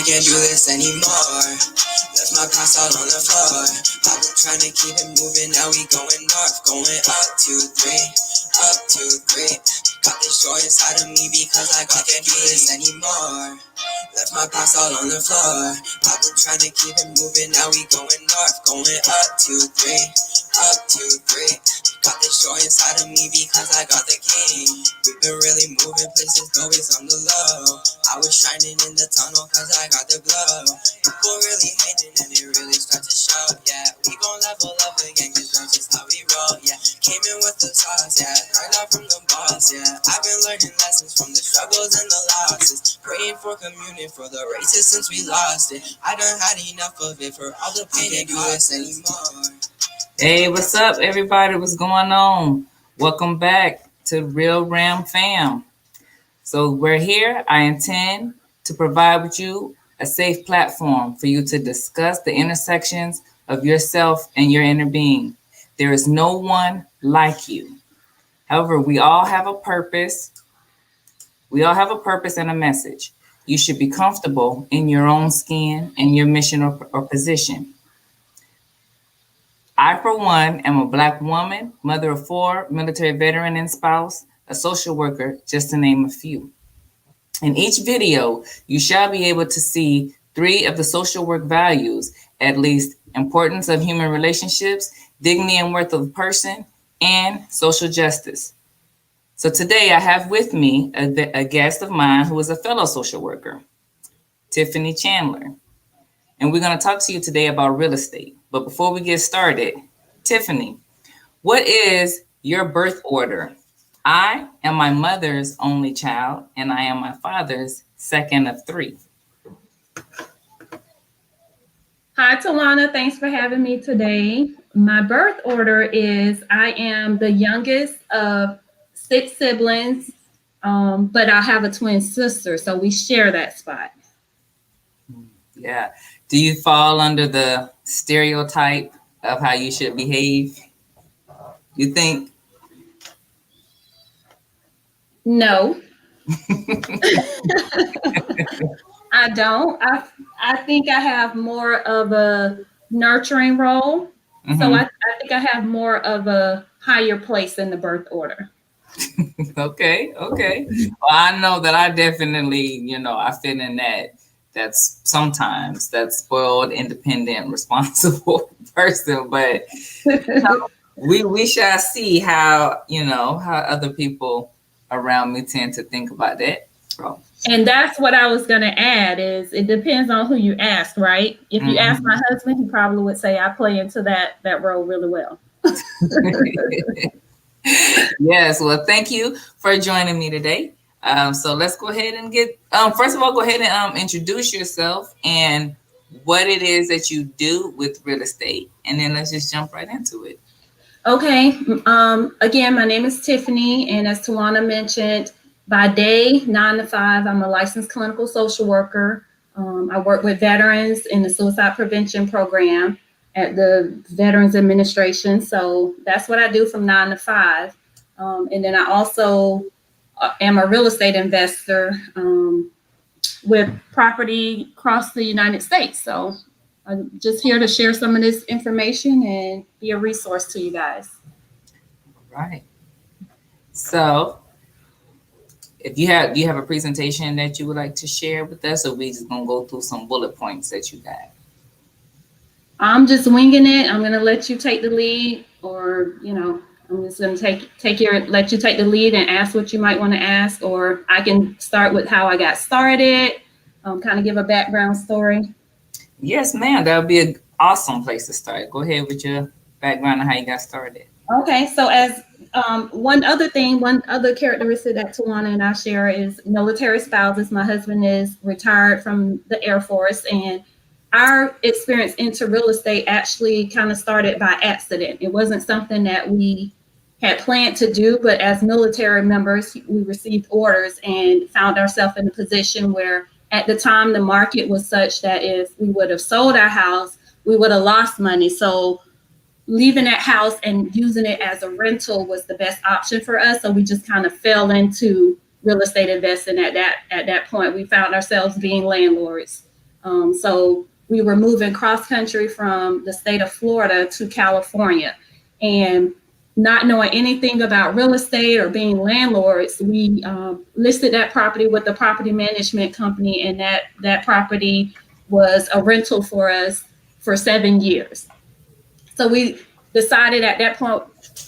can't do this anymore. Left my past all on the floor. I've been trying to keep it moving, now we going north. Going up 2, 3, up 2, 3. Got this joy inside of me because I can't do this anymore. Left my past all on the floor. I've been trying to keep it moving, now we going north. Going up 2, 3, up 2, 3. Got this joy inside of me because I got the king. We've been really moving places, always on the low. I was shining in the tunnel cause I got the glow. People really hating and it really start to show. Yeah, we gon' level up again cause that's just how we roll. Yeah, came in with the sauce. Yeah, learned out from the boss. Yeah, I've been learning lessons from the struggles and the losses. Praying for communion for the races since we lost it. I done had enough of it for all the pain and do this anymore. Hey, what's up, everybody? What's going on? Welcome back to RealRam fam. So we're here. I intend to provide with you a safe platform for you to discuss the intersections of yourself and your inner being. There is no one like you. However, we all have a purpose. We all have a purpose and a message. You should be comfortable in your own skin and your mission or position. I, for one, am a Black woman, mother of 4, military veteran and spouse, a social worker, just to name a few. In each video, you shall be able to see 3 of the social work values, at least importance of human relationships, dignity and worth of a person, and social justice. So today I have with me a guest of mine who is a fellow social worker, Tiffany Chandler. And we're going to talk to you today about real estate. But before we get started, Tiffany, what is your birth order? I am my mother's only child, and I am my father's second of 3. Hi, Tawana. Thanks for having me today. My birth order is I am the youngest of 6 siblings, but I have a twin sister, so we share that spot. Yeah. Do you fall under the stereotype of how you should behave? You think? No. I don't. I think I have more of a nurturing role. Mm-hmm. So I think I have more of a higher place in the birth order. Okay. Well, I know that I definitely, I fit in that. That's sometimes that spoiled, independent, responsible person. But we shall see how other people around me tend to think about that. So. And that's what I was going to add is it depends on who you ask, right? If you ask my husband, he probably would say I play into that role really well. Yes. Well, thank you for joining me today. So let's go ahead and get, first of all, go ahead and introduce yourself and what it is that you do with real estate. And then let's just jump right into it. Okay. Again, my name is Tiffany. And as Tawana mentioned, by day, 9 to 5, I'm a licensed clinical social worker. I work with veterans in the suicide prevention program at the Veterans Administration. So that's what I do from 9 to 5. And then I also am a real estate investor with property across the United States. So I'm just here to share some of this information and be a resource to you guys. Right. So if you have a presentation that you would like to share with us, or we just gonna go through some bullet points that you got? I'm just winging it. I'm gonna let you take the lead, or I'm just gonna let you take the lead and ask what you might want to ask, or I can start with how I got started, kind of give a background story. Yes, ma'am. That would be an awesome place to start. Go ahead with your background and how you got started. Okay, so as one other characteristic that Tawana and I share is military spouses. My husband is retired from the Air Force, and our experience into real estate actually kind of started by accident. It wasn't something that we had planned to do, but as military members, we received orders and found ourselves in a position where at the time the market was such that if we would have sold our house, we would have lost money. So leaving that house and using it as a rental was the best option for us. So we just kind of fell into real estate investing at that point. We found ourselves being landlords. So we were moving cross country from the state of Florida to California, and not knowing anything about real estate or being landlords, we listed that property with the property management company, and that property was a rental for us for 7 years. So we decided at that point,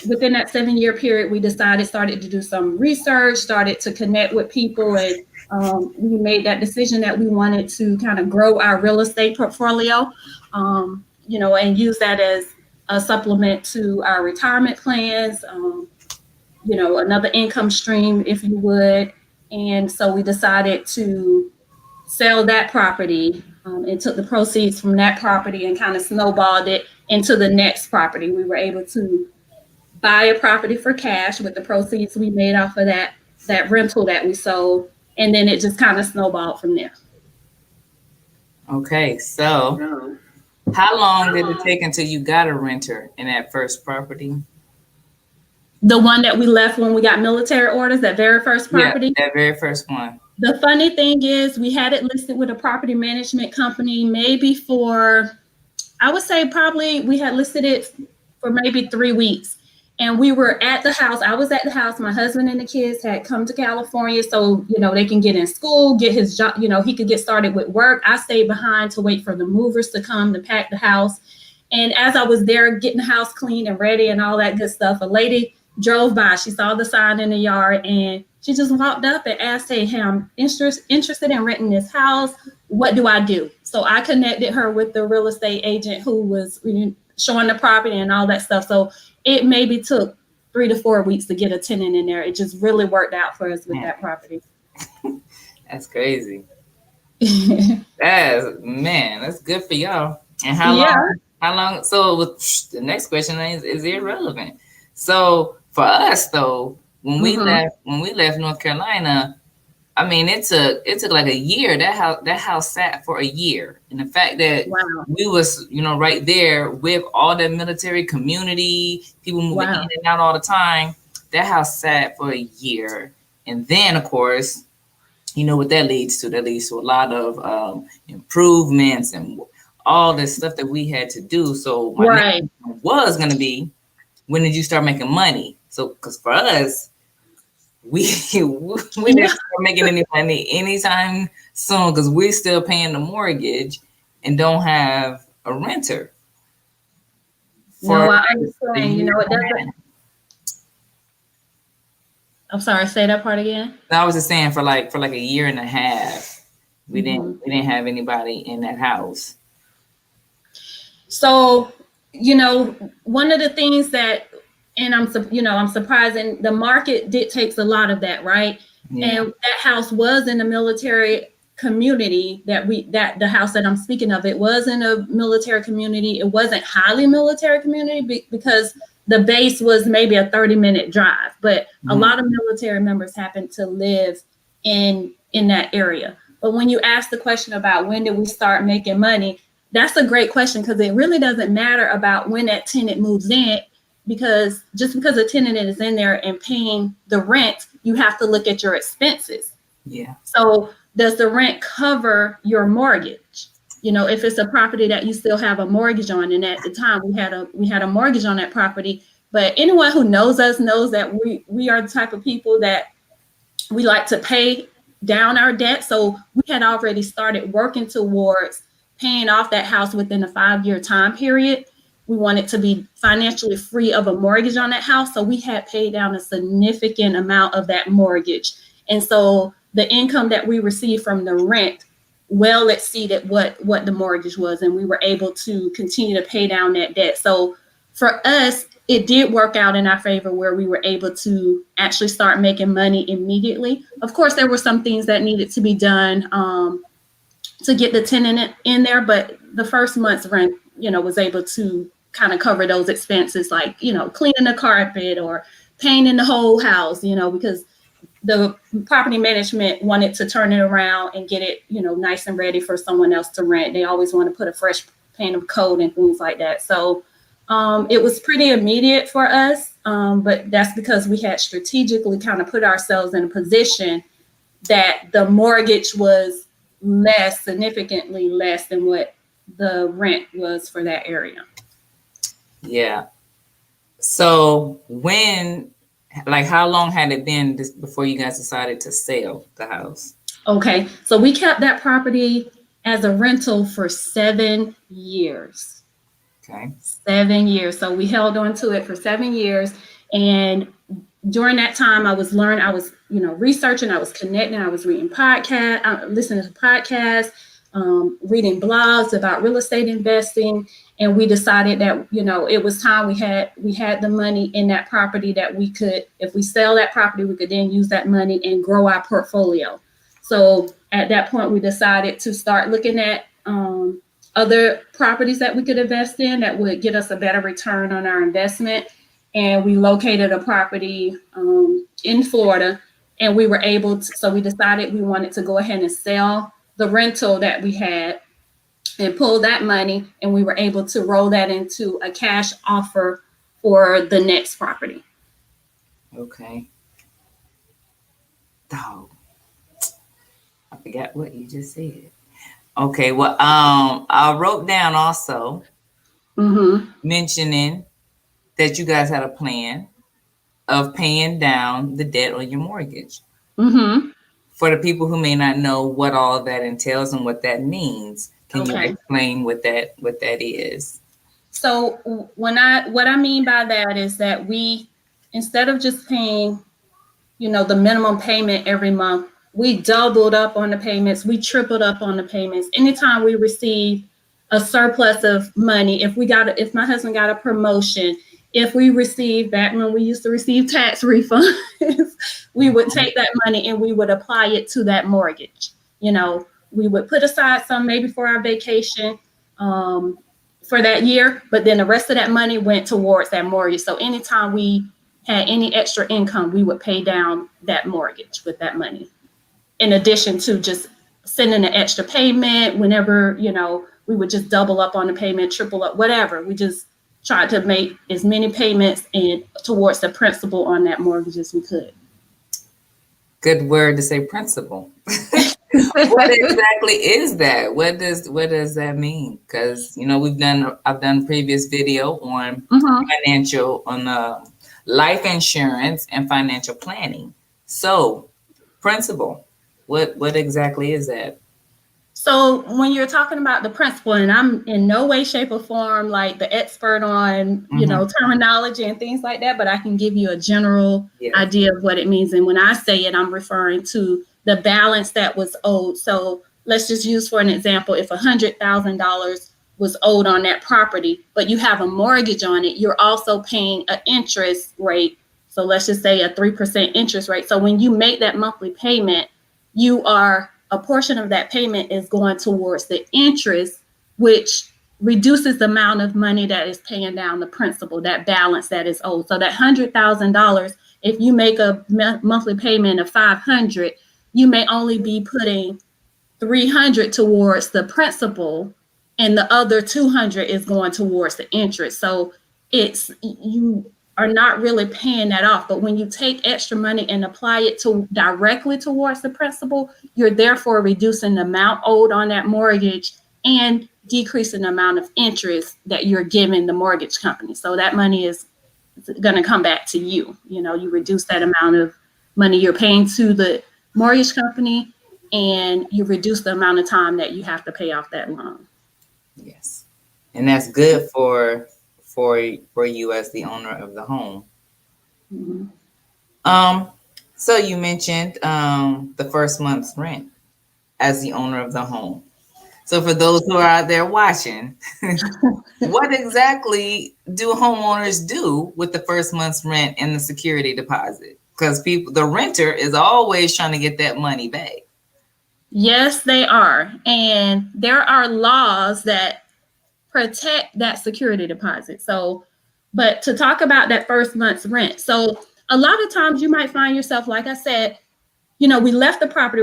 within that 7-year period, we started to do some research, started to connect with people, and we made that decision that we wanted to kind of grow our real estate portfolio, and use that as a supplement to our retirement plans, another income stream, if you would. And so we decided to sell that property, and took the proceeds from that property and kind of snowballed it into the next property. We were able to buy a property for cash with the proceeds we made off of that rental that we sold. And then it just kind of snowballed from there. Okay, so how long did it take until you got a renter in that first property? The one that we left when we got military orders, that very first property? Yeah, that very first one. The funny thing is we had it listed with a property management company maybe for, I would say probably we had listed it for maybe 3 weeks. And we were at the house. I was at the house. My husband and the kids had come to California so, they can get in school, get his job, he could get started with work. I stayed behind to wait for the movers to come to pack the house. And as I was there getting the house clean and ready and all that good stuff, a lady drove by. She saw the sign in the yard and she just walked up and asked, hey, I'm interested in renting this house. What do I do? So I connected her with the real estate agent who was showing the property and all that stuff. So it maybe took 3 to 4 weeks to get a tenant in there. It just really worked out for us with that property. That's crazy. That's good for y'all. And how long? So the next question is irrelevant. So for us though, when we left North Carolina, I mean, it took like a year. That house sat for a year. And the fact that we was, right there with all the military community, people moving in and out all the time, that house sat for a year. And then, of course, what that leads to? That leads to a lot of improvements and all this stuff that we had to do. So my next question was going to be, when did you start making money? So, because for us, we didn't start making any money anytime soon because we're still paying the mortgage and don't have a renter. No, I understand. It doesn't. I'm sorry. Say that part again. I was just saying for like a year and a half, we didn't have anybody in that house. So, one of the things that, and I'm surprised, and the market dictates a lot of that, right? Yeah. And that house was in a military community that the house that I'm speaking of, it was in a military community. It wasn't highly military community because the base was maybe a 30-minute drive, but a lot of military members happen to live in that area. But when you ask the question about when did we start making money, that's a great question because it really doesn't matter about when that tenant moves in, because just because a tenant is in there and paying the rent, you have to look at your expenses. Yeah. So does the rent cover your mortgage? If it's a property that you still have a mortgage on, and at the time we had a mortgage on that property, but anyone who knows us knows that we are the type of people that we like to pay down our debt. So we had already started working towards paying off that house within a 5-year time period. We wanted to be financially free of a mortgage on that house. So we had paid down a significant amount of that mortgage. And so the income that we received from the rent well exceeded what the mortgage was. And we were able to continue to pay down that debt. So for us, it did work out in our favor where we were able to actually start making money immediately. Of course, there were some things that needed to be done to get the tenant in there, but the first month's rent, was able to kind of cover those expenses, like, cleaning the carpet or painting the whole house, because the property management wanted to turn it around and get it, nice and ready for someone else to rent. They always want to put a fresh paint of coat and things like that. So it was pretty immediate for us, but that's because we had strategically kind of put ourselves in a position that the mortgage was less, significantly less than what the rent was for that area. Yeah. So how long had it been before you guys decided to sell the house? Okay, so we kept that property as a rental for 7 years. Okay. 7 years. So we held on to it for 7 years. And during that time, I was researching, I was connecting, I was reading podcasts, listening to podcasts, reading blogs about real estate investing. And we decided that, it was time. We had the money in that property that we could, if we sell that property, we could then use that money and grow our portfolio. So at that point, we decided to start looking at other properties that we could invest in that would get us a better return on our investment. And we located a property in Florida, and we were able to, so we decided we wanted to go ahead and sell the rental that we had and pull that money, and we were able to roll that into a cash offer for the next property. Okay. Dog. I forgot what you just said. Okay, well, I wrote down also mentioning that you guys had a plan of paying down the debt on your mortgage. For the people who may not know what all that entails and what that means, can you explain what that is? So what I mean by that is that we, instead of just paying, the minimum payment every month, we doubled up on the payments. We tripled up on the payments. Anytime we receive a surplus of money, if my husband got a promotion, if we received back when we used to receive tax refunds, we would take that money and we would apply it to that mortgage. We would put aside some maybe for our vacation for that year, but then the rest of that money went towards that mortgage. So anytime we had any extra income, we would pay down that mortgage with that money. In addition to just sending an extra payment whenever, we would just double up on the payment, triple up, whatever. We just tried to make as many payments and towards the principal on that mortgage as we could. Good word to say, principal. What exactly is that? What does that mean? Because I've done a previous video on on life insurance and financial planning. So, principal, what exactly is that? So when you're talking about the principal, and I'm in no way, shape, or form like the expert on, terminology and things like that, but I can give you a general idea of what it means. And when I say it, I'm referring to the balance that was owed. So let's just use for an example, if $100,000 was owed on that property, but you have a mortgage on it, you're also paying an interest rate. So let's just say a 3% interest rate. So when you make that monthly payment, a portion of that payment is going towards the interest, which reduces the amount of money that is paying down the principal, that balance that is owed. So that $100,000, if you make a monthly payment of $500, you may only be putting $300 towards the principal, and the other $200 is going towards the interest. So you are not really paying that off. But when you take extra money and apply it directly towards the principal, you're therefore reducing the amount owed on that mortgage and decreasing the amount of interest that you're giving the mortgage company. So that money is going to come back to you. You reduce that amount of money you're paying to the mortgage company, and you reduce the amount of time that you have to pay off that loan. Yes. And that's good for you as the owner of the home. So you mentioned the first month's rent as the owner of the home. So for those who are out there watching, what exactly do homeowners do with the first month's rent and the security deposit? Because the renter is always trying to get that money back. Yes, they are. And there are laws that protect that security deposit. So, but to talk about that first month's rent. So a lot of times you might find yourself, like I said, we left the property.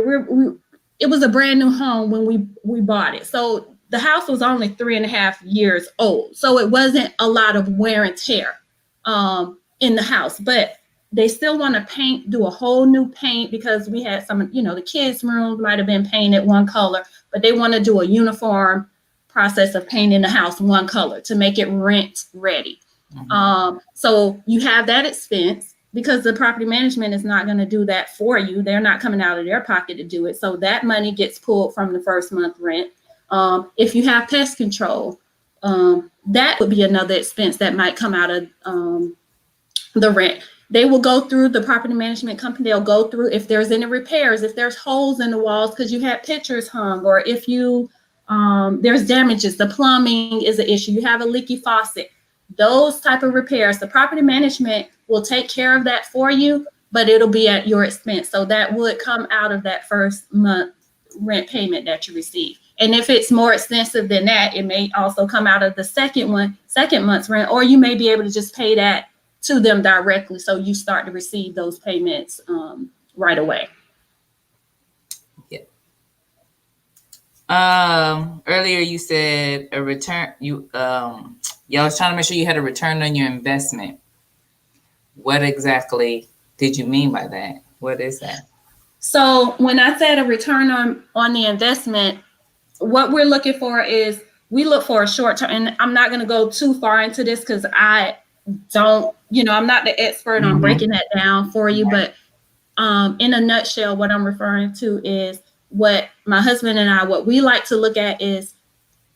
It was a brand new home when we bought it. So the house was only 3.5 years old. So it wasn't a lot of wear and tear in the house. But they still want to paint, do a whole new paint, because we had some, the kids' rooms might have been painted one color, but they want to do a uniform process of painting the house one color to make it rent ready. So you have that expense, because the property management is not going to do that for you. They're not coming out of their pocket to do it. So that money gets pulled from the first month rent. If you have pest control, that would be another expense that might come out of the rent. They will go through, the property management company, they'll go through if there's any repairs, if there's holes in the walls because you had pictures hung, or if you there's damages, the plumbing is an issue, you have a leaky faucet, those type of repairs, the property management will take care of that for you, but it'll be at your expense. So that would come out of that first month rent payment that you receive. And if it's more expensive than that, it may also come out of the second month's rent, or you may be able to just pay that to them directly, so you start to receive those payments right away. Yeah. Earlier you said a return. Y'all was trying to make sure you had a return on your investment. What exactly did you mean by that? What is that? So when I said a return on the investment, what we're looking for is, we look for a short term, and I'm not going to go too far into this because I don't, I'm not the expert on breaking that down for you, but in a nutshell, what I'm referring to is, what my husband and I, what we like to look at is,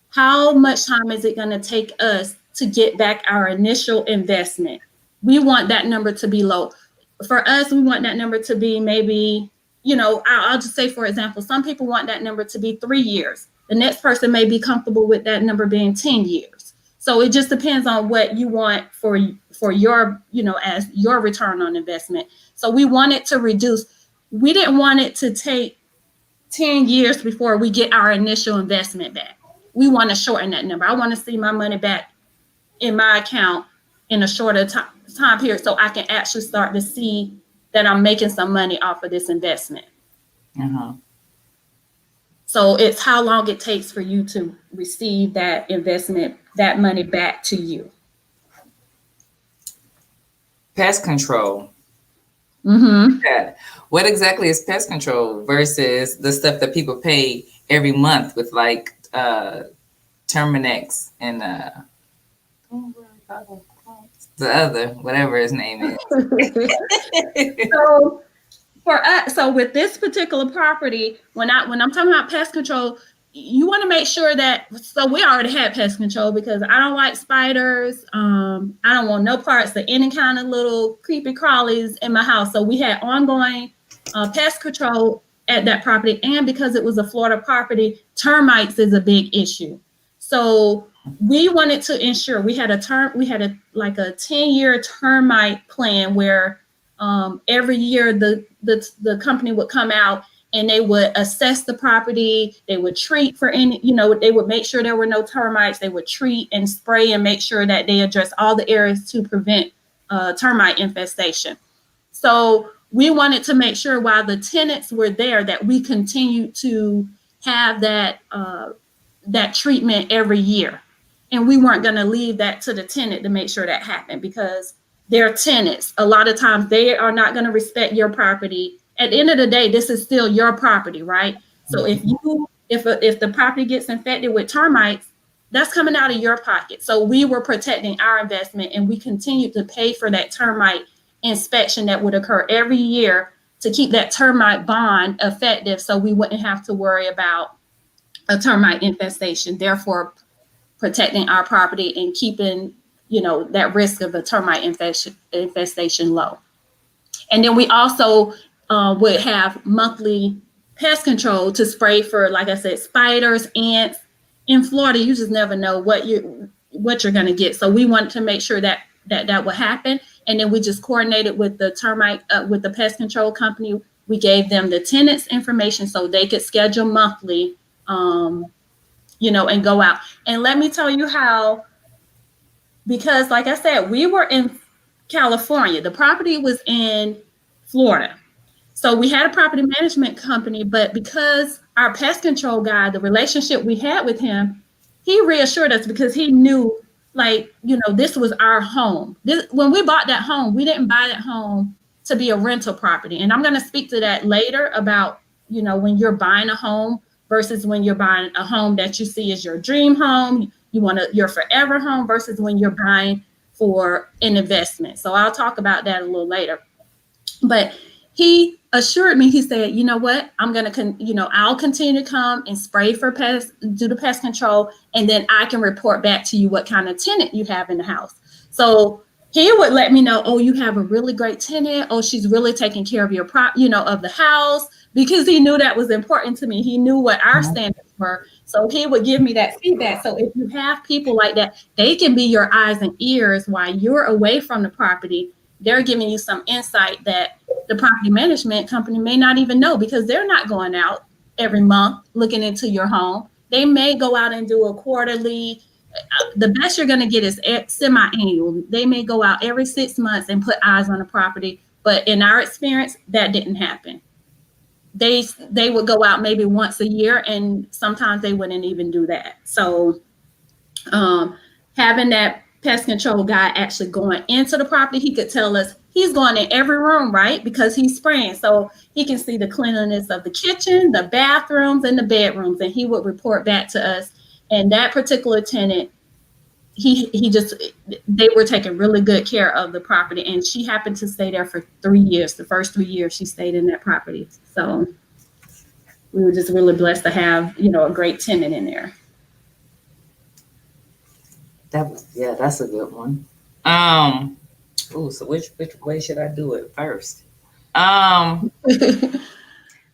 how much time is it going to take us to get back our initial investment? We want that number to be low. For us, we want that number to be maybe, I'll just say, for example, some people want that number to be 3 years. The next person may be comfortable with that number being 10 years. So it just depends on what you want for your, as your return on investment. So we wanted to reduce. We didn't want it to take 10 years before we get our initial investment back. We want to shorten that number. I want to see my money back in my account in a shorter time period, so I can actually start to see that I'm making some money off of this investment. So it's how long it takes for you to receive that investment, that money back to you. Pest control. Yeah. What exactly is pest control versus the stuff that people pay every month with, like Terminex and the other, whatever his name is? So for us, so with this particular property, when I'm talking about pest control, you want to make sure that, so we already had pest control, because I don't like spiders. I don't want no parts of any kind of little creepy crawlies in my house. So we had ongoing pest control at that property. And because it was a Florida property, termites is a big issue. So we wanted to ensure we had a 10-year termite plan where every year the company would come out and they would assess the property. They would treat for any, they would make sure there were no termites. They would treat and spray and make sure that they address all the areas to prevent termite infestation. So we wanted to make sure while the tenants were there that we continued to have that treatment every year. And we weren't going to leave that to the tenant to make sure that happened, because they're tenants. A lot of times they are not going to respect your property. At the end of the day, this is still your property, right? So if the property gets infected with termites, that's coming out of your pocket. So we were protecting our investment, and we continued to pay for that termite inspection that would occur every year to keep that termite bond effective, so we wouldn't have to worry about a termite infestation, therefore protecting our property and keeping, that risk of a termite infestation low. And then we also would have monthly pest control to spray for, like I said, spiders, ants. In Florida, you just never know what you're going to get. So we wanted to make sure that would happen. And then we just coordinated with the with the pest control company. We gave them the tenants' information so they could schedule monthly, and go out. And let me tell you how, because like I said, we were in California. The property was in Florida. So we had a property management company, but because our pest control guy, the relationship we had with him, he reassured us, because he knew, this was our home. When we bought that home, we didn't buy that home to be a rental property. And I'm going to speak to that later about, when you're buying a home versus when you're buying a home that you see as your dream home, your forever home, versus when you're buying for an investment. So I'll talk about that a little later. But he assured me, he said, you know what, I'm going to, I'll continue to come and spray for pests, do the pest control, and then I can report back to you what kind of tenant you have in the house. So he would let me know, oh, you have a really great tenant. Oh, she's really taking care of your of the house, because he knew that was important to me. He knew what our standards were. So he would give me that feedback. So if you have people like that, they can be your eyes and ears while you're away from the property. They're giving you some insight that the property management company may not even know, because they're not going out every month looking into your home. They may go out and do a quarterly. The best you're going to get is semi-annual. They may go out every 6 months and put eyes on the property. But in our experience, that didn't happen. They would go out maybe once a year, and sometimes they wouldn't even do that. So having that pest control guy actually going into the property, he could tell us he's going in every room, right? Because he's spraying. So he can see the cleanliness of the kitchen, the bathrooms, and the bedrooms, and he would report back to us. And that particular tenant, they were taking really good care of the property. And she happened to stay there for 3 years. The first 3 years she stayed in that property. So we were just really blessed to have, a great tenant in there. That's a good one. So which way should I do it first? The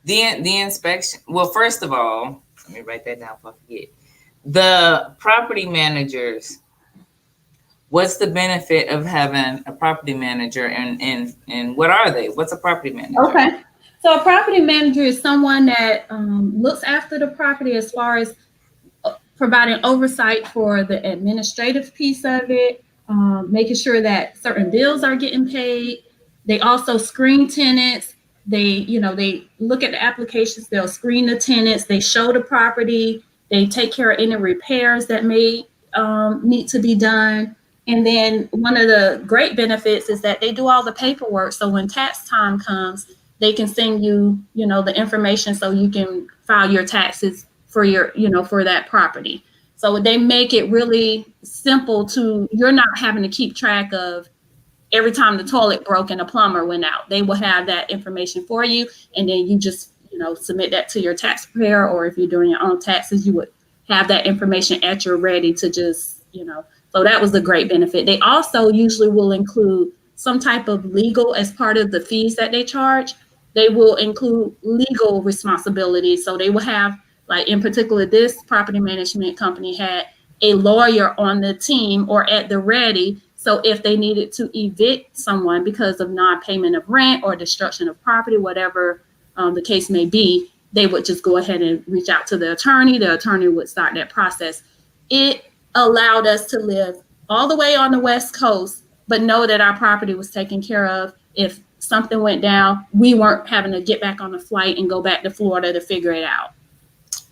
inspection. Well, first of all, let me write that down before I forget. The property managers. What's the benefit of having a property manager, and what are they? What's a property manager? Okay, so a property manager is someone that looks after the property as far as providing oversight for the administrative piece of it, making sure that certain bills are getting paid. They also screen tenants. They look at the applications. They'll screen the tenants. They show the property. They take care of any repairs that may need to be done. And then one of the great benefits is that they do all the paperwork. So when tax time comes, they can send you, the information so you can file your taxes for for that property. So they make it really simple you're not having to keep track of every time the toilet broke and a plumber went out. They will have that information for you. And then you just, submit that to your tax preparer, or if you're doing your own taxes, you would have that information at your ready to just, so that was a great benefit. They also usually will include some type of legal as part of the fees that they charge. They will include legal responsibilities. So they will have, like in particular, this property management company had a lawyer on the team or at the ready. So if they needed to evict someone because of non-payment of rent or destruction of property, whatever the case may be, they would just go ahead and reach out to the attorney. The attorney would start that process. It allowed us to live all the way on the West Coast, but know that our property was taken care of. If something went down, we weren't having to get back on a flight and go back to Florida to figure it out.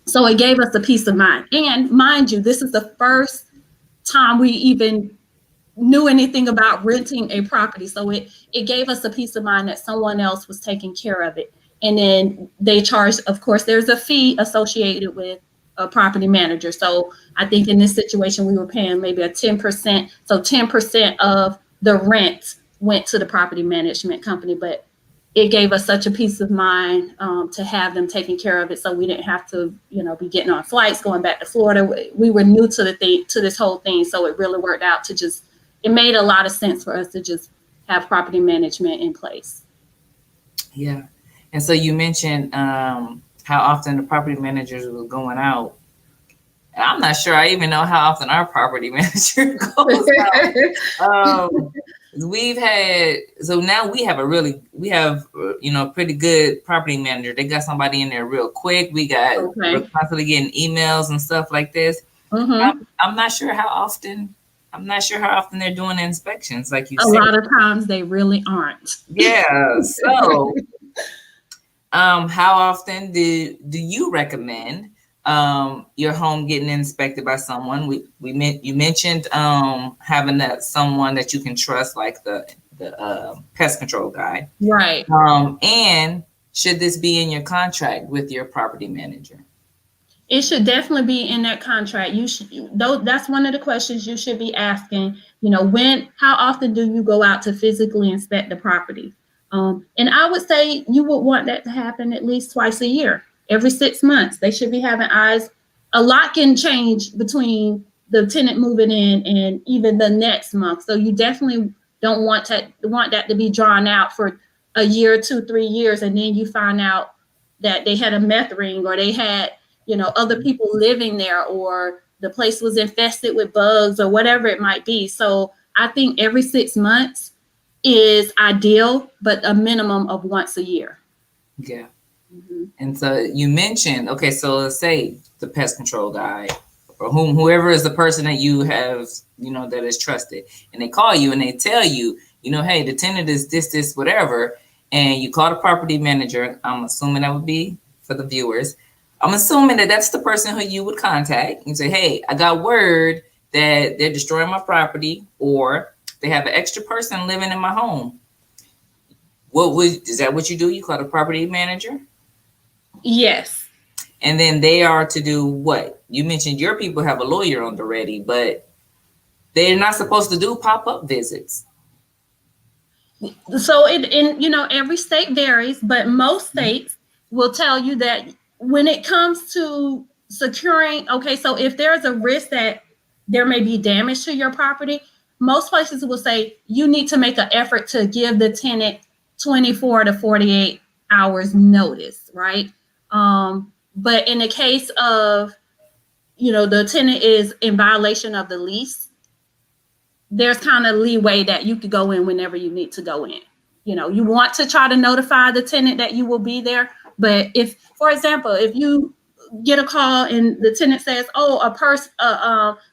So it gave us a peace of mind. And mind you, this is the first time we even knew anything about renting a property. So it gave us a peace of mind that someone else was taking care of it. And then they charge, of course, there's a fee associated with a property manager. So I think in this situation, we were paying maybe a 10%. So 10% of the rent went to the property management company, but it gave us such a peace of mind to have them taking care of it. So we didn't have to, be getting on flights, going back to Florida. We were new to this whole thing. So it really worked out it made a lot of sense for us to just have property management in place. Yeah. And so you mentioned how often the property managers were going out. I'm not sure I even know how often our property manager goes out. Now we have pretty good property manager. They got somebody in there real quick. We're constantly getting emails and stuff like this. Mm-hmm. I'm not sure how often they're doing inspections, like you said. A lot of times they really aren't. Yeah. So how often do you recommend your home getting inspected by someone? You mentioned having someone that you can trust, like the pest control guy. Right. And should this be in your contract with your property manager? It should definitely be in that contract. You should, though, that's one of the questions you should be asking. How often do you go out to physically inspect the property? And I would say you would want that to happen at least twice a year. Every 6 months, they should be having eyes. A lot can change between the tenant moving in and even the next month. So you definitely don't want that to be drawn out for a year, 2, 3 years, and then you find out that they had a meth ring, or they had other people living there, or the place was infested with bugs, or whatever it might be. So I think every 6 months is ideal, but a minimum of once a year. Yeah. Mm-hmm. And so you mentioned, okay, so let's say the pest control guy, or whoever is the person that you have, that is trusted, and they call you and they tell you, hey, the tenant is this, whatever, and you call the property manager. I'm assuming that would be for the viewers. I'm assuming that that's the person who you would contact and say, hey, I got word that they're destroying my property, or they have an extra person living in my home. Is that what you do? You call the property manager? Yes. And then they are to do what? You mentioned your people have a lawyer on the ready, but they're not supposed to do pop-up visits. So every state varies, but most states will tell you that when it comes to securing, okay, so if there's a risk that there may be damage to your property, most places will say you need to make an effort to give the tenant 24 to 48 hours notice, right? But in the case of, the tenant is in violation of the lease, there's kind of leeway that you could go in whenever you need to go in. You want to try to notify the tenant that you will be there. But if, for example, if you get a call and the tenant says, oh, a person,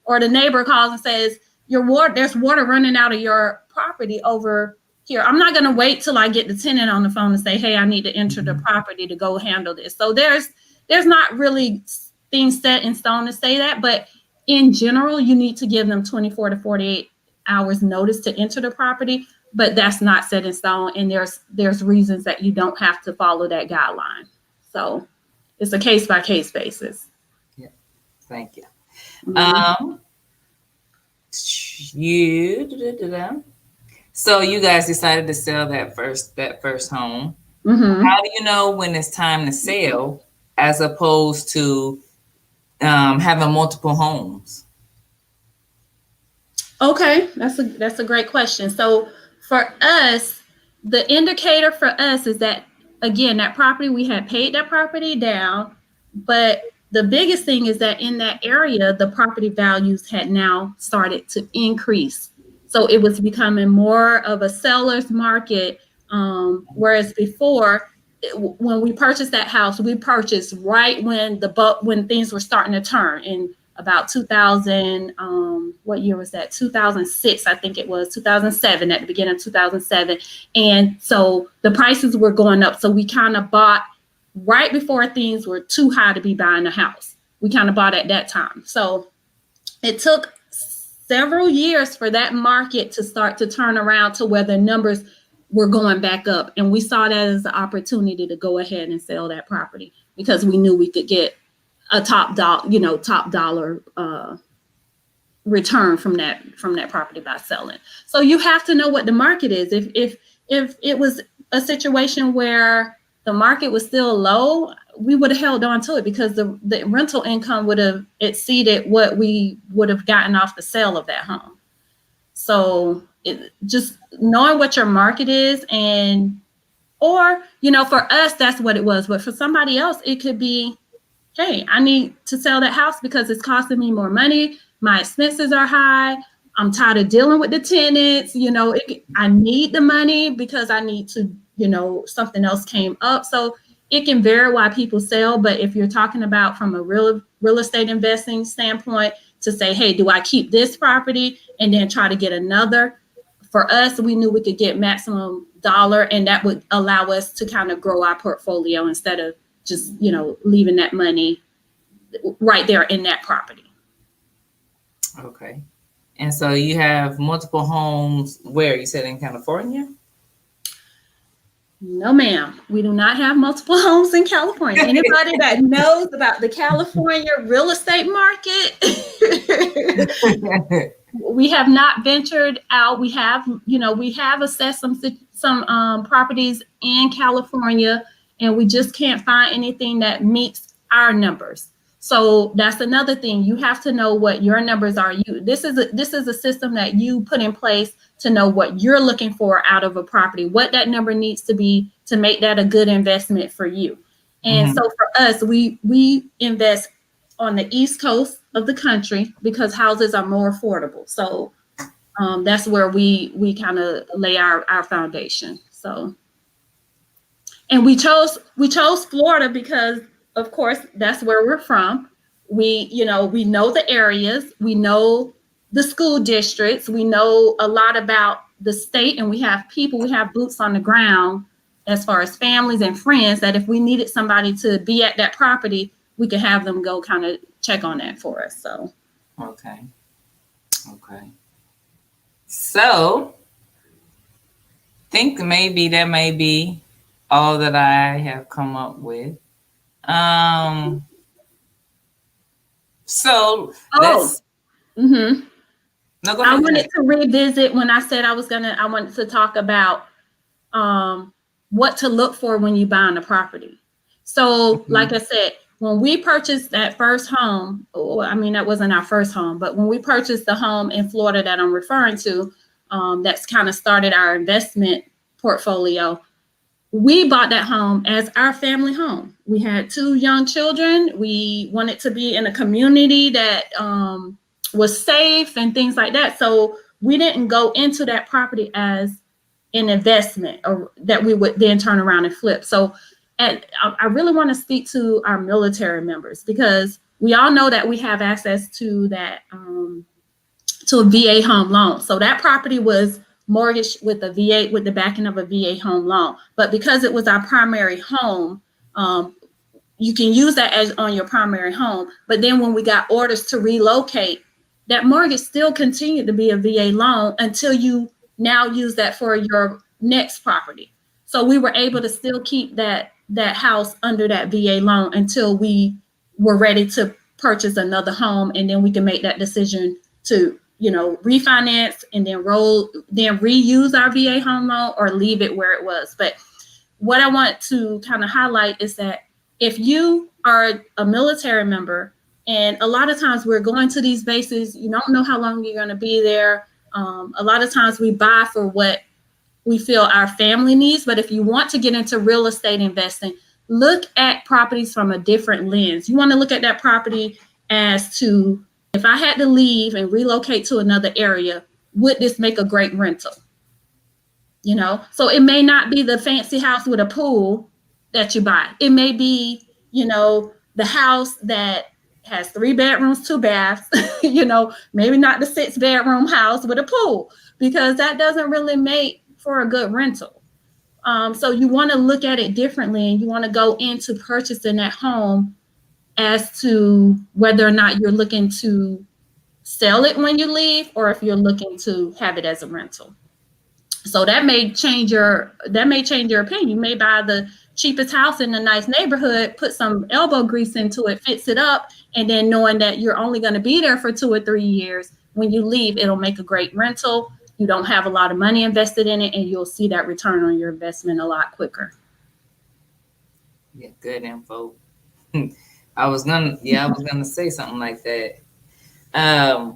or the neighbor calls and says, there's water running out of your property over here, I'm not going to wait till I get the tenant on the phone and say, hey, I need to enter the property to go handle this. So there's not really things set in stone to say that, but in general, you need to give them 24 to 48 hours notice to enter the property, but that's not set in stone, and there's reasons that you don't have to follow that guideline. So it's a case by case basis. Yeah, thank you. Mm-hmm. So you guys decided to sell that first home. Mm-hmm. How do you know when it's time to sell, as opposed to having multiple homes? Okay, that's a great question. So for us, the indicator for us is that, again, that property, we had paid that property down, but the biggest thing is that in that area, the property values had now started to increase. So it was becoming more of a seller's market, whereas before, when we purchased that house, we purchased right when things were starting to turn in about 2000. What year was that? 2006, I think it was 2007, at the beginning of 2007. And so the prices were going up. So we kind of bought right before things were too high to be buying a house. We kind of bought at that time. So it took several years for that market to start to turn around to where the numbers were going back up. And we saw that as an opportunity to go ahead and sell that property, because we knew we could get a top dollar return from that property by selling. So you have to know what the market is. If it was a situation where the market was still low, we would have held on to it, because the rental income would have exceeded what we would have gotten off the sale of that home. So just knowing what your market is, or for us, that's what it was. But for somebody else, it could be, hey, I need to sell that house because it's costing me more money. My expenses are high. I'm tired of dealing with the tenants. I need the money because I need to, something else came up. So it can vary why people sell. But if you're talking about from a real estate investing standpoint, to say, hey, do I keep this property and then try to get another? For us, we knew we could get maximum dollar, and that would allow us to kind of grow our portfolio instead of just, leaving that money right there in that property. Okay. And so you have multiple homes where? You said in California? No, ma'am. We do not have multiple homes in California. Anybody that knows about the California real estate market, we have not ventured out. We have, we have assessed some properties in California, and we just can't find anything that meets our numbers. So that's another thing. You have to know what your numbers are. This is a system that you put in place to know what you're looking for out of a property, what that number needs to be to make that a good investment for you. And so for us, we invest on the East Coast of the country because houses are more affordable. So that's where we kind of lay our foundation. So, and we chose Florida because, of course, that's where we're from. We know the areas, we know the school districts, we know a lot about the state, and we have boots on the ground as far as families and friends that if we needed somebody to be at that property, we could have them go kind of check on that for us. So. Okay. So, think maybe that may be all that I have come up with. So let's. Mm-hmm. No, go ahead. I wanted to revisit when I said I wanted to talk about what to look for when you buy a property. So, like I said, when we purchased that first home, that wasn't our first home, but when we purchased the home in Florida that I'm referring to, that's kind of started our investment portfolio. We bought that home as our family home. We had 2 young children. We wanted to be in a community that was safe and things like that. So we didn't go into that property as an investment or that we would then turn around and flip. So I really want to speak to our military members because we all know that we have access to that, to a VA home loan. So that property was mortgaged with the backing of a VA home loan. But because it was our primary home, you can use that as on your primary home. But then when we got orders to relocate, that mortgage still continued to be a VA loan until you now use that for your next property. So we were able to still keep that house under that VA loan until we were ready to purchase another home, and then we can make that decision to refinance and then reuse our VA home loan or leave it where it was. But what I want to kind of highlight is that if you are a military member, and a lot of times we're going to these bases, you don't know how long you're going to be there. A lot of times we buy for what we feel our family needs. But if you want to get into real estate investing, look at properties from a different lens. You want to look at that property as to, if I had to leave and relocate to another area, would this make a great rental? So it may not be the fancy house with a pool that you buy. It may be, the house that has 3 bedrooms, 2 baths, maybe not the 6-bedroom house with a pool, because that doesn't really make for a good rental. So you want to look at it differently, and you want to go into purchasing that home as to whether or not you're looking to sell it when you leave, or if you're looking to have it as a rental. So that may change your opinion. You may buy the cheapest house in a nice neighborhood, put some elbow grease into it, fix it up, and then knowing that you're only going to be there for 2 or 3 years, when you leave, it'll make a great rental. You don't have a lot of money invested in it, and you'll see that return on your investment a lot quicker. Yeah, good info. I was gonna say something like that. Are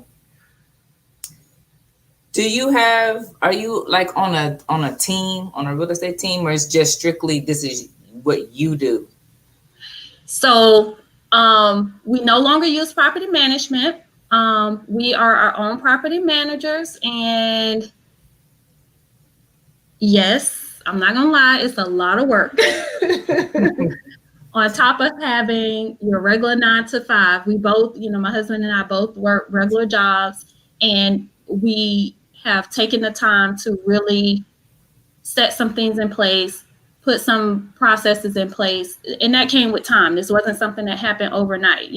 you like on a team, on a real estate team, or it's just strictly this is what you do? So we no longer use property management. We are our own property managers, and yes, I'm not gonna lie, it's a lot of work. On top of having your regular 9 to 5, we both, my husband and I both work regular jobs, and we have taken the time to really set some things in place, put some processes in place. And that came with time. This wasn't something that happened overnight,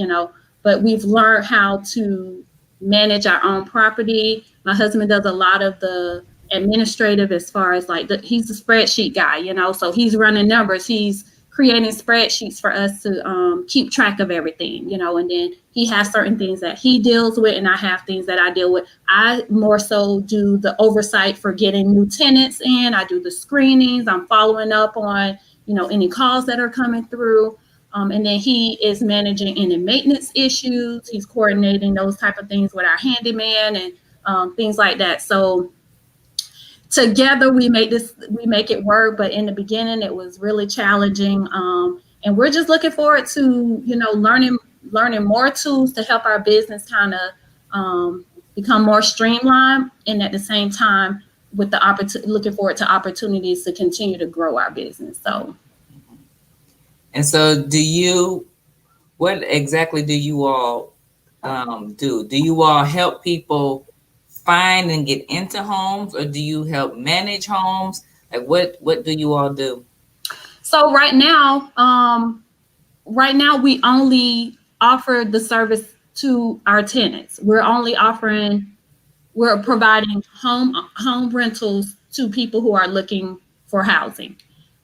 but we've learned how to manage our own property. My husband does a lot of the administrative as far as like he's a spreadsheet guy, you know, so he's running numbers. He's creating spreadsheets for us to keep track of everything, you know, and then he has certain things that he deals with and I have things that I deal with. I more so do the oversight for getting new tenants in. I do the screenings. I'm following up on, you know, any calls that are coming through. And then he is managing any maintenance issues. He's coordinating those type of things with our handyman and things like that. So together we make it work. But in the beginning, it was really challenging. And we're just looking forward to, you know, learning more tools to help our business kind of become more streamlined. And at the same time, with the looking forward to opportunities to continue to grow our business. So. And so what exactly do you all do? Do you all help people find and get into homes, or do you help manage homes? Like what do you all do? So right now we only offer the service to our tenants. We're providing home rentals to people who are looking for housing.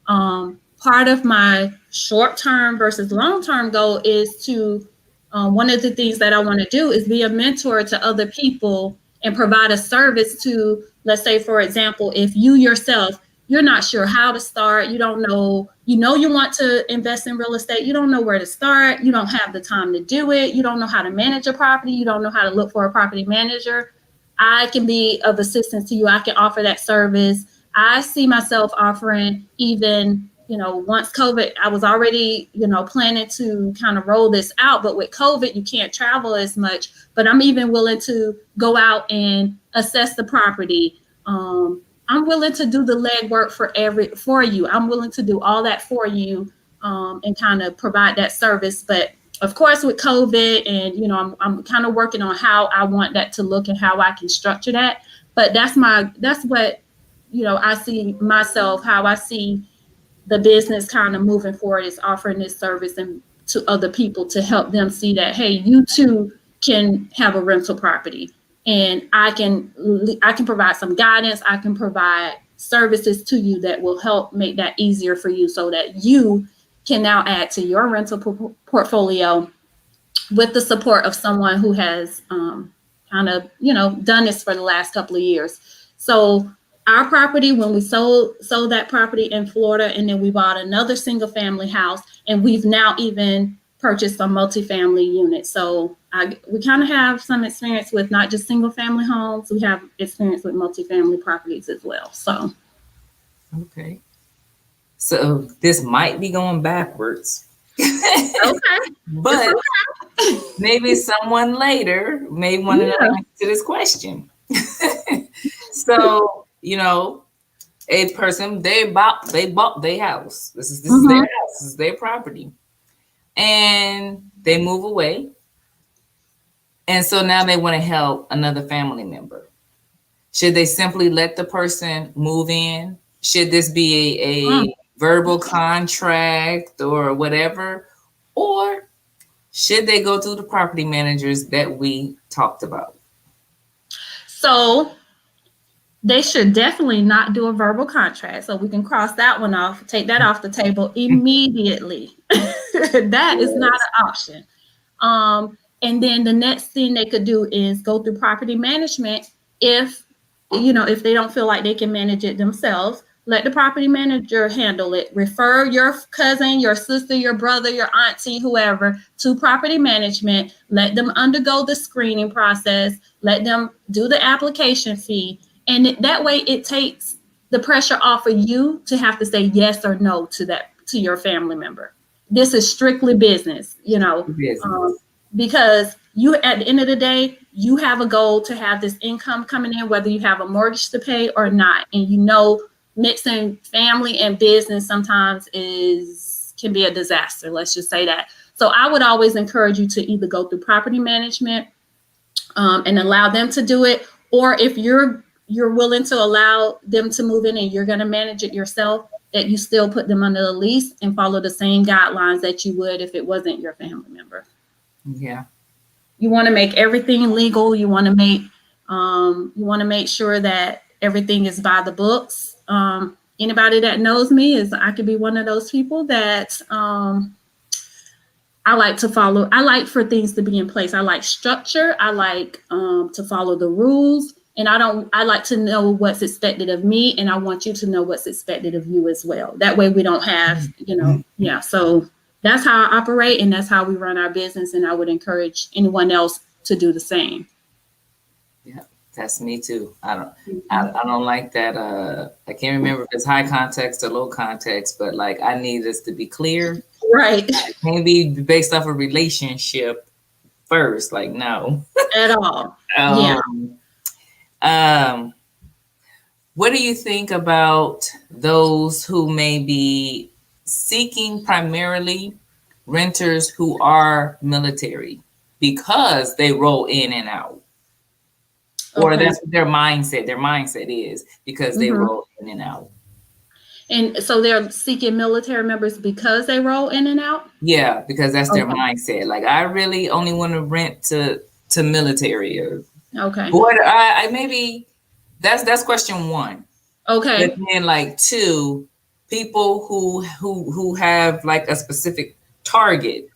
Part of my short-term versus long-term goal is to, one of the things that I want to do is be a mentor to other people and provide a service to, let's say, for example, if you yourself, you're not sure how to start, you don't know, you want to invest in real estate, you don't know where to start, you don't have the time to do it, you don't know how to manage a property, you don't know how to look for a property manager, I can be of assistance to you. I can offer that service. I see myself offering even, you know, once COVID, I was already, you know, planning to kind of roll this out, but with COVID, you can't travel as much, but I'm even willing to go out and assess the property. I'm willing to do the legwork for you. I'm willing to do all that for you and kind of provide that service. But of course, with COVID and, you know, I'm kind of working on how I want that to look and how I can structure that. But that's what, you know, I see myself, how I see the business kind of moving forward is offering this service and to other people to help them see that, hey, you too can have a rental property. And I can provide some guidance. I can provide services to you that will help make that easier for you so that you can now add to your rental portfolio with the support of someone who has kind of, you know, done this for the last couple of years. So our property, when we sold that property in Florida, and then we bought another single family house, and we've now even purchased a multifamily unit. So we kind of have some experience with not just single family homes. We have experience with multifamily properties as well. So. Okay. So this might be going backwards. Okay. But maybe someone later may want to know to this question. So, you know, a person, they bought their house. This is their house, this is their property. And they move away. And so now they want to help another family member. Should they simply let the person move in? Should this be a verbal contract or whatever? Or should they go through the property managers that we talked about? So they should definitely not do a verbal contract. So we can cross that one off, take that off the table immediately. That is not an option. And then the next thing they could do is go through property management. If they don't feel like they can manage it themselves, let the property manager handle it. Refer your cousin, your sister, your brother, your auntie, whoever, to property management. Let them undergo the screening process. Let them do the application fee. And that way it takes the pressure off of you to have to say yes or no to your family member. This is strictly business, because you, at the end of the day, you have a goal to have this income coming in, whether you have a mortgage to pay or not. And mixing family and business sometimes can be a disaster. Let's just say that. So I would always encourage you to either go through property management and allow them to do it, or if you're willing to allow them to move in and you're going to manage it yourself, that you still put them under the lease and follow the same guidelines that you would if it wasn't your family member. Yeah. you want to make everything legal. You want to make sure that everything is by the books. Anybody that knows me is I could be one of those people that I like to follow. I like for things to be in place. I like structure. I like to follow the rules. And I like to know what's expected of me. And I want you to know what's expected of you as well. That way we don't have, yeah. So that's how I operate and that's how we run our business. And I would encourage anyone else to do the same. Yeah, that's me too. I don't like that. I can't remember if it's high context or low context, but like I need this to be clear. Right. It can't be based off a relationship first. Like no. At all. What do you think about those who may be seeking primarily renters who are military because they roll in and out? Or that's what their mindset. Their mindset is because they roll in and out. And so they're seeking military members because they roll in and out? Yeah, because that's their mindset. Like I really only want to rent to military. Or I maybe that's question one. Okay. But then like two, people who have like a specific target,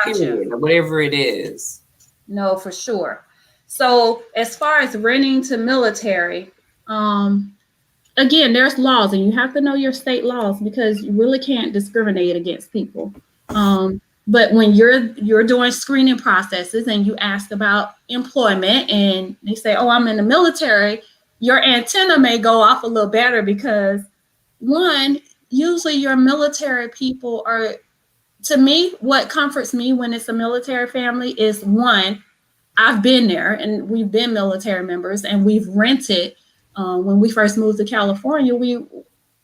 period, or whatever it is. No, for sure. So as far as renting to military, again, there's laws and you have to know your state laws because you really can't discriminate against people. But when you're doing screening processes and you ask about employment and they say, oh, I'm in the military, your antenna may go off a little better because one, usually your military people are, to me, what comforts me when it's a military family is one, I've been there and we've been military members and we've rented. When we first moved to California,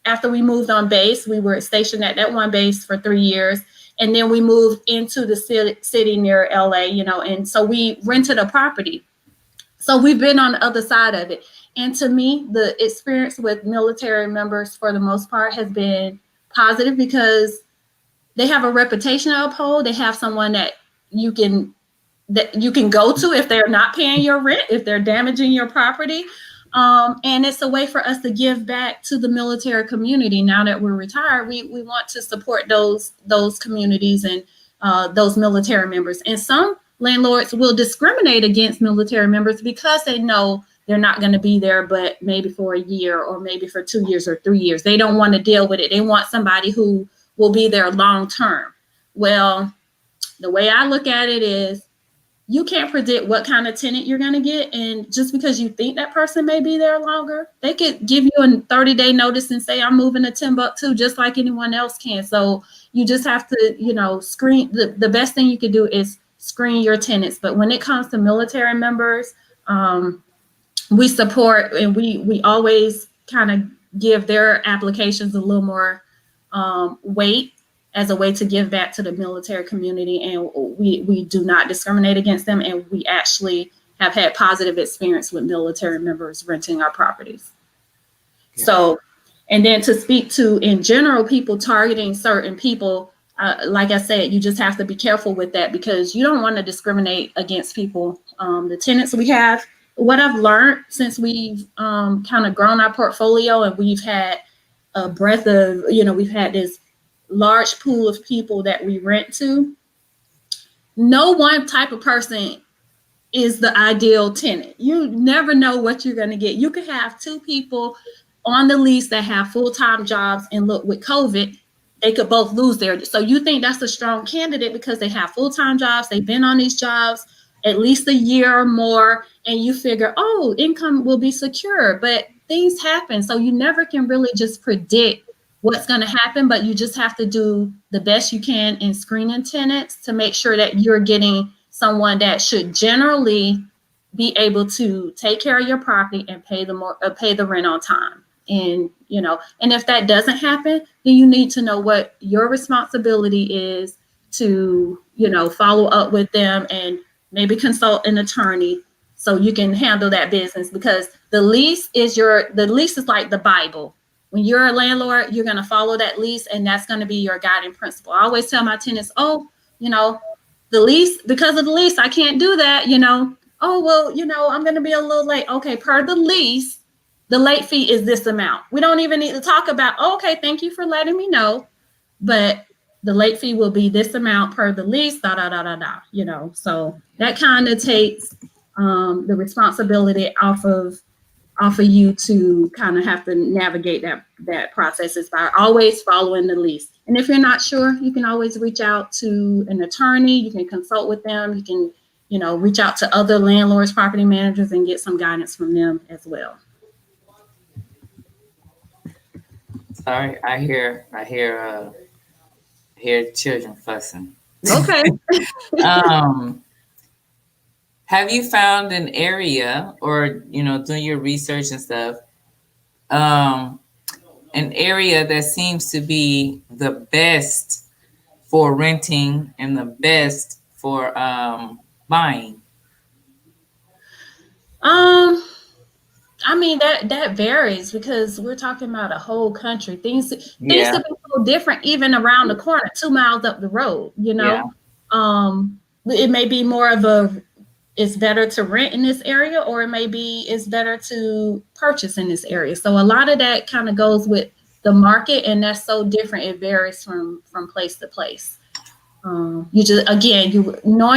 after we moved on base, we were stationed at that one base for 3 years. And then we moved into the city near LA, and so we rented a property. So we've been on the other side of it. And to me, the experience with military members for the most part has been positive because they have a reputation to uphold. They have someone that you can go to if they're not paying your rent, if they're damaging your property. And it's a way for us to give back to the military community. Now that we're retired, we want to support those communities and those military members. And some landlords will discriminate against military members because they know they're not going to be there, but maybe for a year or maybe for 2 years or 3 years. They don't want to deal with it. They want somebody who will be there long term. Well, the way I look at it is you can't predict what kind of tenant you're going to get. And just because you think that person may be there longer, they could give you a 30-day notice and say, I'm moving to Timbuktu just like anyone else can. So you just have to, screen. The best thing you could do is screen your tenants. But when it comes to military members, we support and we always kind of give their applications a little more weight as a way to give back to the military community. And we do not discriminate against them. And we actually have had positive experience with military members renting our properties. Yeah. So, and then to speak to, in general, people targeting certain people, like I said, you just have to be careful with that because you don't want to discriminate against people. The tenants we have, what I've learned since we've kind of grown our portfolio and we've had a breadth of, we've had this large pool of people that we rent to. No one type of person is the ideal tenant. You never know what you're going to get. You could have two people on the lease that have full-time jobs, and look, with COVID, they could both lose their. So you think that's a strong candidate because they have full-time jobs, they've been on these jobs at least a year or more, and you figure, oh, income will be secure, but things happen. So you never can really just predict what's going to happen, but you just have to do the best you can in screening tenants to make sure that you're getting someone that should generally be able to take care of your property and pay the rent on time. And, and if that doesn't happen, then you need to know what your responsibility is to, follow up with them and maybe consult an attorney so you can handle that business, because the lease is like the Bible. When you're a landlord, you're going to follow that lease, and that's going to be your guiding principle. I always tell my tenants, the lease, because of the lease, I can't do that, you know. Oh, well, you know, I'm going to be a little late. Okay, per the lease, the late fee is this amount. We don't even need to talk about, okay, thank you for letting me know, but the late fee will be this amount per the lease, da, da, da, da, da, you know. So that kind of takes the responsibility off of you to kind of have to navigate that process is by always following the lease. And if you're not sure, you can always reach out to an attorney. You can consult with them. You can, you know, reach out to other landlords, property managers, and get some guidance from them as well. Sorry, I hear children fussing. Okay. Have you found an area, or, you know, doing your research and stuff, an area that seems to be the best for renting and the best for buying? I mean, that varies because we're talking about a whole country. Things could be so different even around the corner, 2 miles up the road, you know. It may be more of it's better to rent in this area, or it may be it's better to purchase in this area. So a lot of that kind of goes with the market, and that's so different. It varies from place to place. Knowing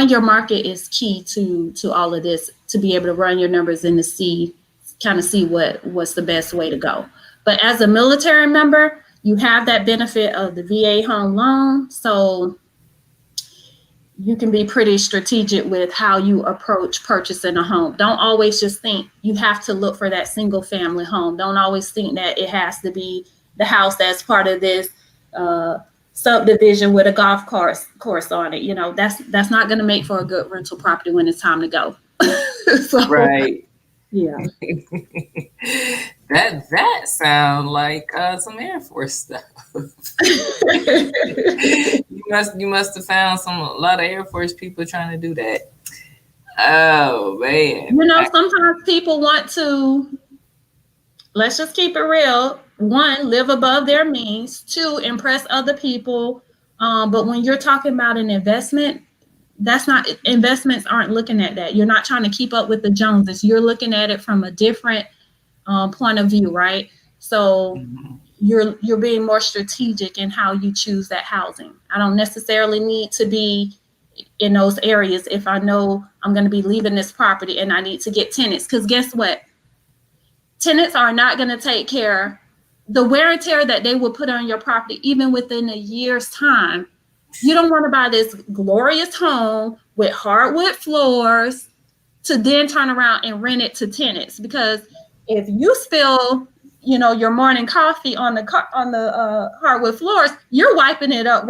your market is key to all of this, to be able to run your numbers and to see what's the best way to go. But as a military member, you have that benefit of the VA home loan. So you can be pretty strategic with how you approach purchasing a home. Don't always just think you have to look for that single family home. Don't always think that it has to be the house that's part of this subdivision with a golf course on it. You know, that's not going to make for a good rental property when it's time to go. So, right. Yeah. That sounds like some Air Force stuff. You must have found a lot of Air Force people trying to do that. Oh man. You know, sometimes people want to, let's just keep it real. 1, live above their means. 2, impress other people. But when you're talking about an investment, investments aren't looking at that. You're not trying to keep up with the Joneses. You're looking at it from a different point of view, right? So you're being more strategic in how you choose that housing. I don't necessarily need to be in those areas if I know I'm going to be leaving this property and I need to get tenants. Because guess what? Tenants are not going to take care the wear and tear that they will put on your property, even within a year's time. You don't want to buy this glorious home with hardwood floors to then turn around and rent it to tenants, because if you spill, you know, your morning coffee on the hardwood floors, you're wiping it up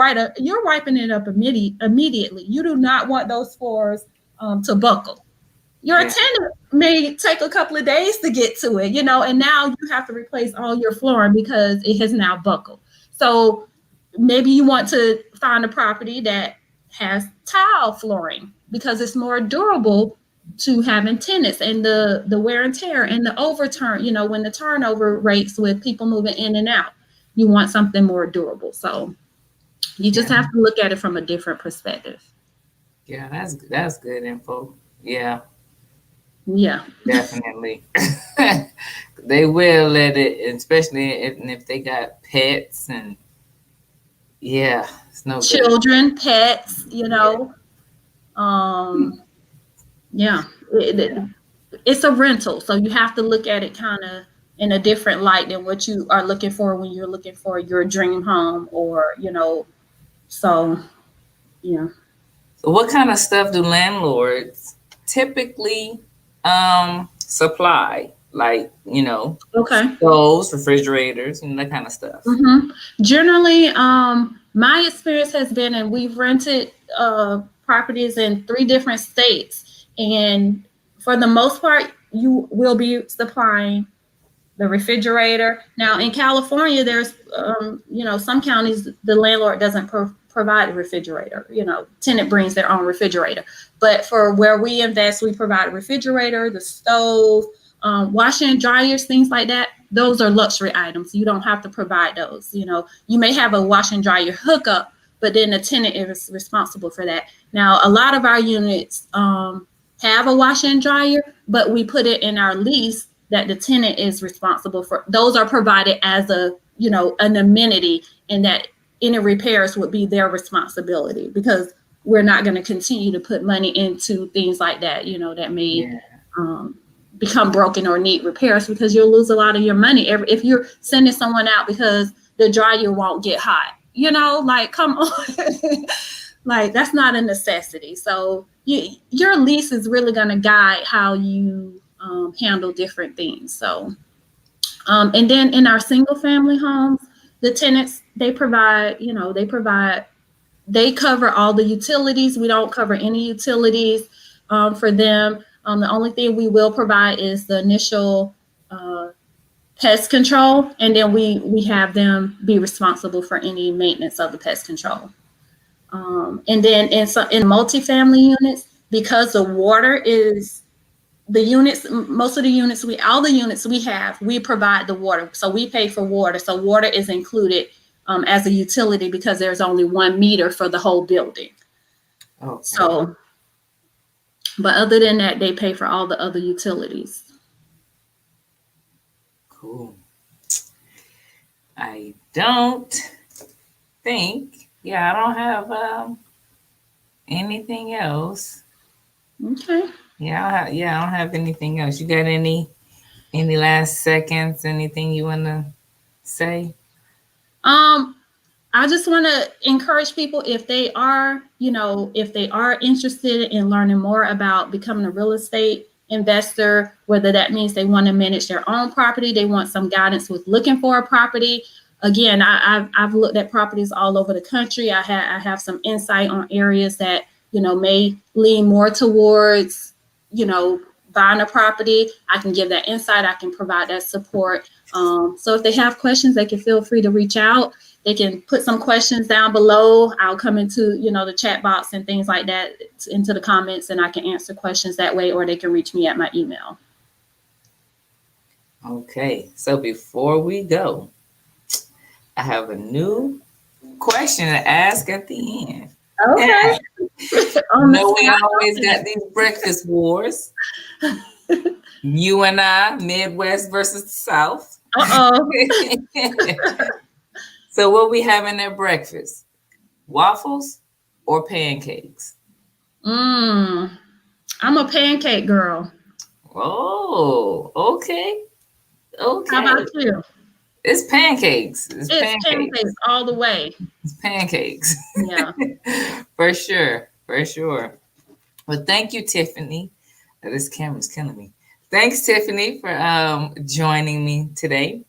immediately. You do not want those floors to buckle. Your tenant may take a couple of days to get to it, you know, and now you have to replace all your flooring because it has now buckled. So maybe you want to find a property that has tile flooring because it's more durable to having tenants, and the wear and tear and the overturn, you know, when the turnover rates with people moving in and out, you want something more durable. So you just have to look at it from a different perspective. Yeah, that's good info. Yeah. Yeah, definitely. They will let it, especially if they got pets and it's no children, good. Pets, you know. It's a rental, so you have to look at it kind of in a different light than what you are looking for when you're looking for your dream home, or, you know. So So what kind of stuff do landlords typically supply? Like, you know, stoves, refrigerators, and that kind of stuff. Generally, my experience has been, and we've rented properties in 3 different states, and for the most part, you will be supplying the refrigerator. Now, in California, there's some counties the landlord doesn't provide a refrigerator. You know, tenant brings their own refrigerator. But for where we invest, we provide a refrigerator, the stove, washing and dryers, things like that. Those are luxury items. You don't have to provide those. You know, you may have a wash and dryer hookup, but then the tenant is responsible for that. Now, a lot of our units have a washer and dryer, but we put it in our lease that the tenant is responsible for. Those are provided as a, an amenity, and that any repairs would be their responsibility, because we're not going to continue to put money into things like that, that may become broken or need repairs, because you'll lose a lot of your money if you're sending someone out because the dryer won't get hot. Like, come on. Like, that's not a necessity. So your lease is really going to guide how you handle different things. So, and then in our single family homes, the tenants, they cover all the utilities. We don't cover any utilities for them. The only thing we will provide is the initial pest control, and then we have them be responsible for any maintenance of the pest control. And then in multifamily units, because the water is the units, most of the units all the units we have, we provide the water. So we pay for water. So water is included as a utility, because there's only 1 meter for the whole building. Okay. So, but other than that, they pay for all the other utilities. Cool. I don't think, I don't have anything else. Okay. I don't have anything else. You got any last seconds, anything you want to say? I just want to encourage people, if they are interested in learning more about becoming a real estate investor, whether that means they want to manage their own property, they want some guidance with looking for a property. Again, I've looked at properties all over the country. I have some insight on areas that, may lean more towards, buying a property. I can give that insight. I can provide that support. So if they have questions, they can feel free to reach out. They can put some questions down below. I'll come into, the chat box and things like that, into the comments, and I can answer questions that way, or they can reach me at my email. Okay. So before we go, I have a new question to ask at the end. Okay. We always got these breakfast wars. You and I, Midwest versus the South. So what we having at breakfast? Waffles or pancakes? I'm a pancake girl. Oh, okay. How about you? It's pancakes. It's pancakes all the way. It's pancakes. Yeah. For sure. Well, thank you, Tiffany. This camera's killing me. Thanks, Tiffany, for joining me today.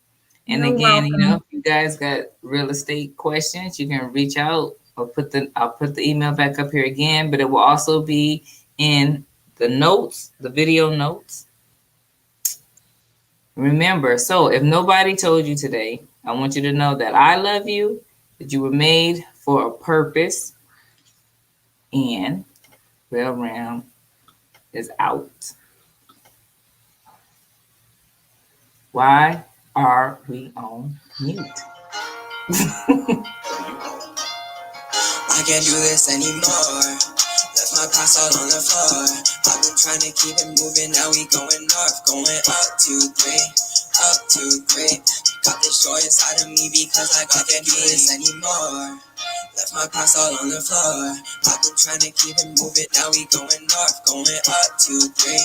And You're again, welcome. if you guys got real estate questions, you can reach out. I'll put the email back up here again, but it will also be in the notes, the video notes. Remember, so if nobody told you today, I want you to know that I love you, that you were made for a purpose, and RealRam is out. Why are we on mute? I can't do this anymore. Left my past all on the floor. I've been trying to keep it moving. Now we going north, going up 2, 3, up 2, 3. Got this joy inside of me because I can't do this anymore. Left my past all on the floor. I've been trying to keep it moving. Now we going north, going up 2, 3,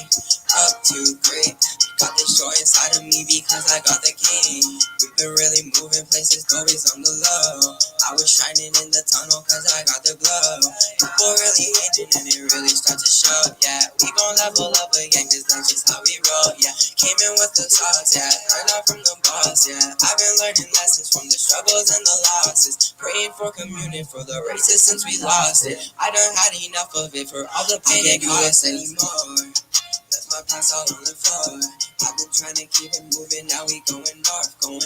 up 2, 3. Got this joy inside of me because I got the key. We've been really moving places, always on the low. I was shining in the tunnel cause I got the glow. People really hating and it really starts to show. Yeah, we gon' level up again cause that's just how we roll. Yeah, came in with the sauce. Yeah, learned out from the boss. Yeah, I've been learning lessons from the struggles and the losses. Praying for communion for the races since we lost it. I done had enough of it for all the pain and cost anymore. Left my past all on the floor. I've been trying to keep it moving. Now we going north, going